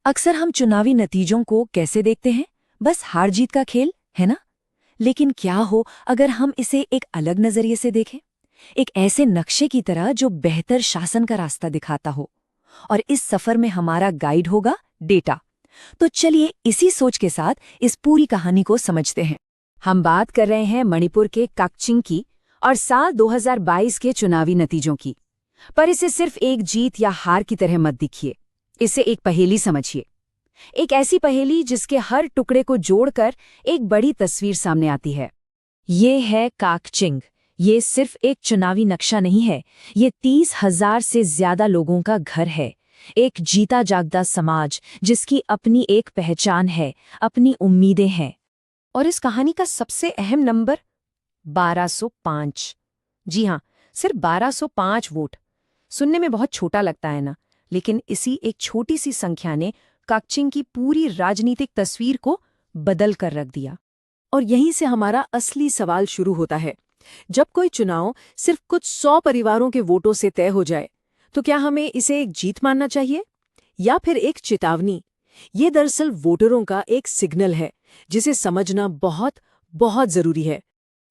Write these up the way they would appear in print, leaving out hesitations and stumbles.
अक्सर हम चुनावी नतीजों को कैसे देखते हैं? बस हार जीत का खेल, है ना? लेकिन क्या हो अगर हम इसे एक अलग नजरिए से देखें? एक ऐसे नक्शे की तरह जो बेहतर शासन का रास्ता दिखाता हो। और इस सफर में हमारा गाइड होगा डेटा। तो चलिए इसी सोच के साथ इस पूरी कहानी को समझते हैं। हम बात कर रहे हैं मणिपुर के काकचिंग की और साल 2022 के चुनावी नतीजों की। पर इसे सिर्फ एक जीत या हार की तरह मत देखिए। इसे एक पहेली समझिए। एक ऐसी पहेली जिसके हर टुकड़े को जोड़कर एक बड़ी तस्वीर सामने आती है। ये है काकचिंग। ये सिर्फ एक चुनावी नक्शा नहीं है, ये 30,000 से ज्यादा लोगों का घर है। एक जीता जागता समाज जिसकी अपनी एक पहचान है, अपनी उम्मीदें हैं। और इस कहानी का सबसे अहम नंबर 1205। जी हाँ, सिर्फ 1205 वोट। सुनने में बहुत छोटा लगता है ना, लेकिन इसी एक छोटी सी संख्या ने काकचिंग की पूरी राजनीतिक तस्वीर को बदल कर रख दिया। और यहीं से हमारा असली सवाल शुरू होता है। जब कोई चुनाव सिर्फ कुछ 100 परिवारों के वोटों से तय हो जाए, तो क्या हमें इसे एक जीत मानना चाहिए या फिर एक चेतावनी? ये दरअसल वोटरों का एक सिग्नल है जिसे समझना बहुत बहुत जरूरी है।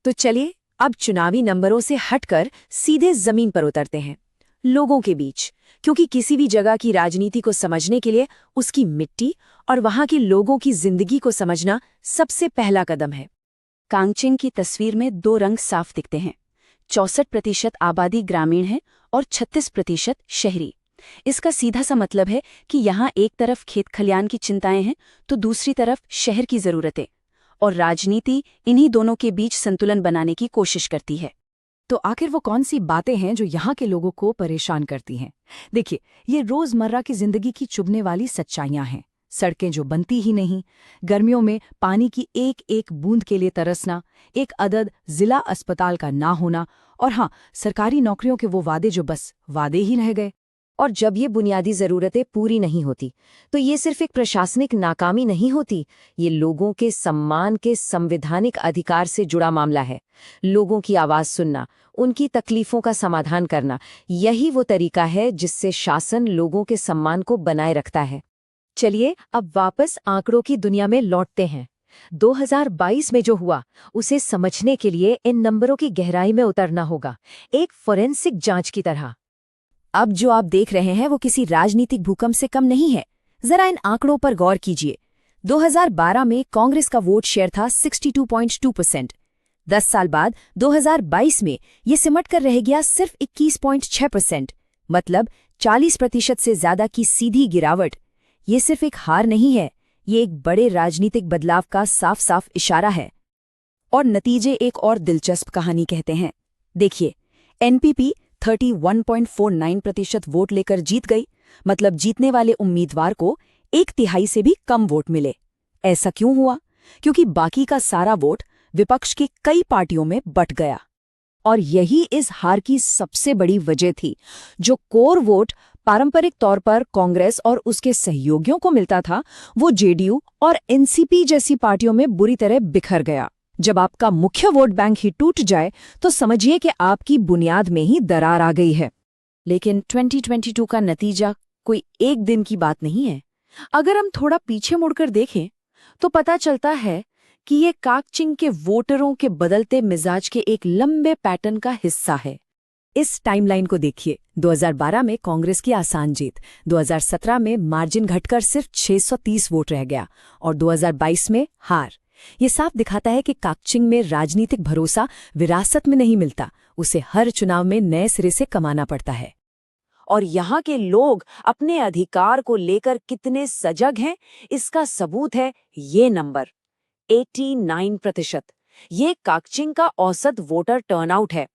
तो चलिए अब चुनावी नंबरों से हटकर सीधे जमीन पर उतरते हैं, लोगों के बीच, क्योंकि किसी भी जगह की राजनीति को समझने के लिए उसकी मिट्टी और वहां के लोगों की जिंदगी को समझना सबसे पहला कदम है। कांगचिंग की तस्वीर में दो रंग साफ दिखते हैं। 64% आबादी ग्रामीण है और 36% शहरी। इसका सीधा सा मतलब है कि यहाँ एक तरफ खेत खलियान की चिंताएं हैं तो दूसरी तरफ शहर की जरूरतें, और राजनीति इन्हीं दोनों के बीच संतुलन बनाने की कोशिश करती है। तो आखिर वो कौन सी बातें हैं जो यहाँ के लोगों को परेशान करती हैं? देखिए, ये रोजमर्रा की जिंदगी की चुभने वाली सच्चाइयाँ हैं। सड़कें जो बनती ही नहीं, गर्मियों में पानी की एक एक बूंद के लिए तरसना, एक अदद जिला अस्पताल का ना होना, और हाँ, सरकारी नौकरियों के वो वादे जो बस वादे ही रह गए। और जब ये बुनियादी ज़रूरतें पूरी नहीं होती, तो ये सिर्फ एक प्रशासनिक नाकामी नहीं होती, ये लोगों के सम्मान के संवैधानिक अधिकार से जुड़ा मामला है। लोगों की आवाज़ सुनना, उनकी तकलीफ़ों का समाधान करना, यही वो तरीका है जिससे शासन लोगों के सम्मान को बनाए रखता है। चलिए अब वापस आंकड़ों की दुनिया में लौटते हैं। 2022 में जो हुआ, उसे समझने के लिए इन नंबरों की गहराई में उतरना होगा, एक फोरेंसिक जांच की तरह। अब जो आप देख रहे हैं वो किसी राजनीतिक भूकंप से कम नहीं है। जरा इन आंकड़ों पर गौर कीजिए। 2012 में कांग्रेस का वोट शेयर था 62.2%। 10 साल बाद 2022 में ये सिमट कर रह गया सिर्फ 21.6%। मतलब 40% से ज्यादा की सीधी गिरावट। ये सिर्फ एक हार नहीं है, ये एक बड़े राजनीतिक बदलाव का साफ साफ इशारा है। और नतीजे एक और दिलचस्प कहानी कहते हैं। देखिए, एनपीपी 31.49% वोट लेकर जीत गई। मतलब जीतने वाले उम्मीदवार को 1/3 से भी कम वोट मिले। ऐसा क्यों हुआ? क्योंकि बाकी का सारा वोट विपक्ष की कई पार्टियों में बंट गया। और यही इस हार की सबसे बड़ी वजह थी। जो कोर वोट पारंपरिक तौर पर कांग्रेस और उसके सहयोगियों को मिलता था, वो जेडीयू और एनसीपी जैसी पार्टियों में बुरी तरह बिखर गया। जब आपका मुख्य वोट बैंक ही टूट जाए, तो समझिए कि आपकी बुनियाद में ही दरार आ गई है। लेकिन 2022 का नतीजा कोई एक दिन की बात नहीं है। अगर हम थोड़ा पीछे मुड़कर देखें, तो पता चलता है कि ये काकचिंग के वोटरों के बदलते मिजाज के एक लंबे पैटर्न का हिस्सा है। इस टाइमलाइन को देखिए। 2012 में कांग्रेस की आसान जीत, 2017 में मार्जिन घटकर सिर्फ 630 वोट रह गया, और 2022 में हार। ये साफ दिखाता है कि काकचिंग में राजनीतिक भरोसा विरासत में नहीं मिलता, उसे हर चुनाव में नए सिरे से कमाना पड़ता है। और यहाँ के लोग अपने अधिकार को लेकर कितने सजग हैं, इसका सबूत है ये नंबर 89%। ये काकचिंग का औसत वोटर टर्नआउट है।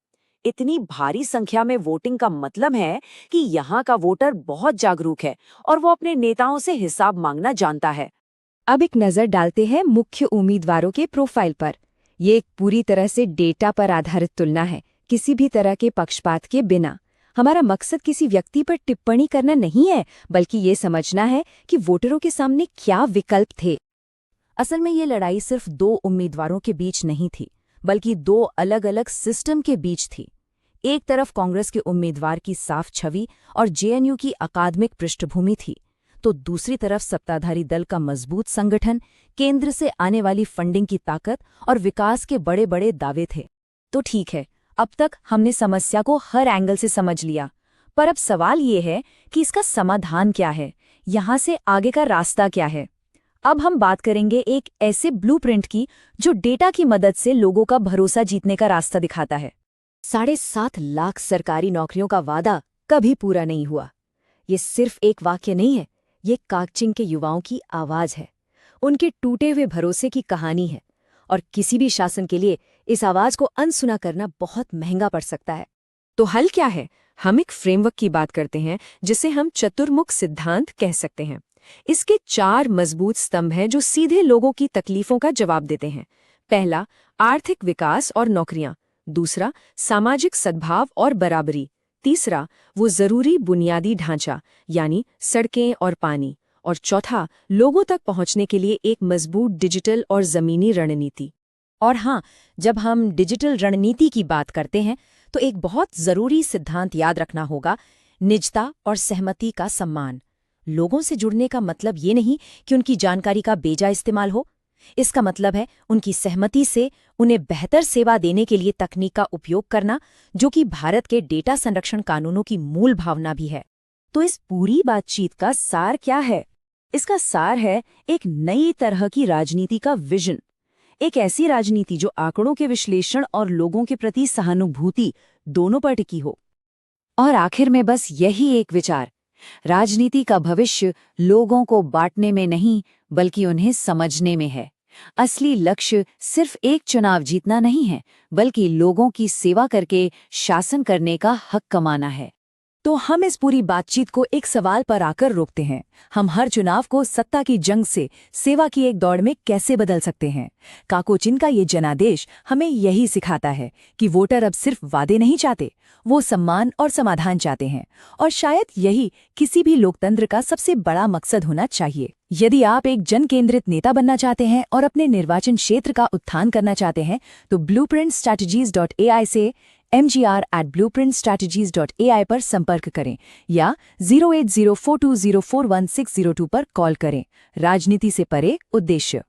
इतनी भारी संख्या में वोटिंग का मतलब है कि यहाँ का वोटर बहुत जागरूक है और वो अपने नेताओं से हिसाब मांगना जानता है। अब एक नजर डालते हैं मुख्य उम्मीदवारों के प्रोफाइल पर। ये एक पूरी तरह से डेटा पर आधारित तुलना है, किसी भी तरह के पक्षपात के बिना। हमारा मकसद किसी व्यक्ति पर टिप्पणी करना नहीं है, बल्कि ये समझना है कि वोटरों के सामने क्या विकल्प थे। असल में ये लड़ाई सिर्फ दो उम्मीदवारों के बीच नहीं थी, बल्कि दो अलग अलग सिस्टम के बीच थी। एक तरफ कांग्रेस के उम्मीदवार की साफ छवि और जेएनयू की अकादमिक पृष्ठभूमि थी, तो दूसरी तरफ सत्ताधारी दल का मजबूत संगठन, केंद्र से आने वाली फंडिंग की ताकत और विकास के बड़े बड़े दावे थे। तो ठीक है, अब तक हमने समस्या को हर एंगल से समझ लिया, पर अब सवाल ये है कि इसका समाधान क्या है, यहाँ से आगे का रास्ता क्या है। अब हम बात करेंगे एक ऐसे ब्लूप्रिंट की जो डेटा की मदद से लोगों का भरोसा जीतने का रास्ता दिखाता है। 7.5 लाख सरकारी नौकरियों का वादा कभी पूरा नहीं हुआ। ये सिर्फ एक वाक्य नहीं है, ये कागचिंग के युवाओं की आवाज है, उनके टूटे हुए भरोसे की कहानी है। और किसी भी शासन के लिए इस आवाज को अनसुना करना बहुत महंगा पड़ सकता है। तो हल क्या है? हम एक फ्रेमवर्क की बात करते हैं जिसे हम चतुर्मुख सिद्धांत कह सकते हैं। इसके 4 मजबूत स्तंभ हैं जो सीधे लोगों की तकलीफों का जवाब देते हैं। पहला, आर्थिक विकास और नौकरियां। दूसरा, सामाजिक सद्भाव और बराबरी। तीसरा, वो जरूरी बुनियादी ढांचा यानी सड़कें और पानी। और चौथा, लोगों तक पहुंचने के लिए एक मजबूत डिजिटल और जमीनी रणनीति। और हाँ, जब हम डिजिटल रणनीति की बात करते हैं तो एक बहुत जरूरी सिद्धांत याद रखना होगा, निजता और सहमति का सम्मान। लोगों से जुड़ने का मतलब ये नहीं कि उनकी जानकारी का बेजा इस्तेमाल हो। इसका मतलब है उनकी सहमति से उन्हें बेहतर सेवा देने के लिए तकनीक का उपयोग करना, जो कि भारत के डेटा संरक्षण कानूनों की मूल भावना भी है। तो इस पूरी बातचीत का सार क्या है? इसका सार है एक नई तरह की राजनीति का विजन, एक ऐसी राजनीति जो आंकड़ों के विश्लेषण और लोगों के प्रति सहानुभूति दोनों पर टिकी हो। और आखिर में बस यही एक विचार, राजनीति का भविष्य लोगों को बांटने में नहीं बल्कि उन्हें समझने में है। असली लक्ष्य सिर्फ एक चुनाव जीतना नहीं है, बल्कि लोगों की सेवा करके शासन करने का हक कमाना है। तो हम इस पूरी बातचीत को एक सवाल पर आकर रोकते हैं। हम हर चुनाव को सत्ता की जंग से सेवा की एक दौड़ में कैसे बदल सकते हैं? काकोचिन का ये जनादेश हमें यही सिखाता है कि वोटर अब सिर्फ वादे नहीं चाहते, वो सम्मान और समाधान चाहते हैं। और शायद यही किसी भी लोकतंत्र का सबसे बड़ा मकसद होना चाहिए। यदि आप एक जन केंद्रित नेता बनना चाहते हैं और अपने निर्वाचन क्षेत्र का उत्थान करना चाहते हैं तो blueprintstrategies.ai से mgr@blueprintstrategies.ai पर संपर्क करें या 08042041602 पर कॉल करें। राजनीति से परे उद्देश्य।